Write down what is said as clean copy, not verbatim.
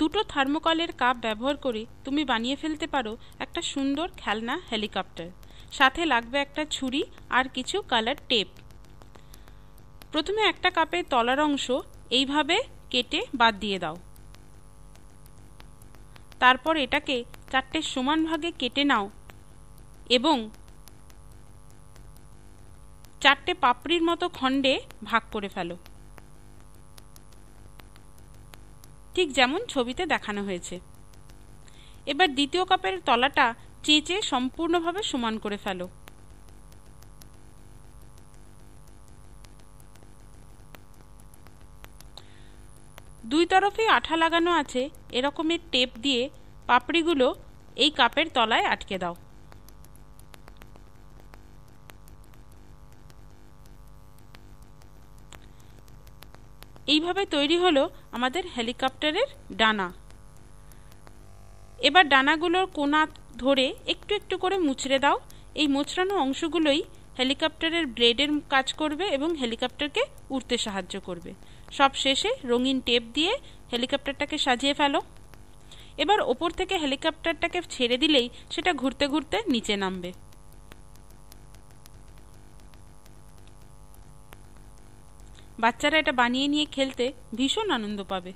দুটো থার্মোকলের কাপ ব্যবহার করে তুমি বানিয়ে ফেলতে পারো একটা সুন্দর খেলনা হেলিকপ্টার। সাথে লাগবে একটা ছুরি আর কিছু কালার টেপ। প্রথমে একটা কাপের তলার অংশ এইভাবে কেটে বাদ দিয়ে দাও। তারপর এটাকে 4টে সমান ভাগে কেটে নাও এবং 4টে পাপড়ির মতো খণ্ডে ভাগ করে ফেলো, ঠিক যেমন ছবিতে দেখানো হয়েছে। এবার দ্বিতীয় কাপের তলাটা চেঁচে সম্পূর্ণভাবে সমান করে ফেলো। দুই তরফেই আঠা লাগানো আছে এরকমের টেপ দিয়ে পাপড়িগুলো এই কাপের তলায় আটকে দাও। এইভাবে তৈরি হলো আমাদের হেলিকপ্টারের ডানা। এবার ডানাগুলোর কোনা ধরে একটু একটু করে মুচড়ে দাও। এই মোচড়ানো অংশগুলোই হেলিকপ্টারের ব্লেডের কাজ করবে এবং হেলিকপ্টারকে উড়তে সাহায্য করবে। সব শেষে রঙিন টেপ দিয়ে হেলিকপ্টারটাকে সাজিয়ে ফেলো। এবার ওপর থেকে হেলিকপ্টারটাকে ছেড়ে দিলেই সেটা ঘুরতে ঘুরতে নিচে নামবে। বাচ্চারা এটা বানিয়ে নিয়ে খেলতে ভীষণ আনন্দ পাবে।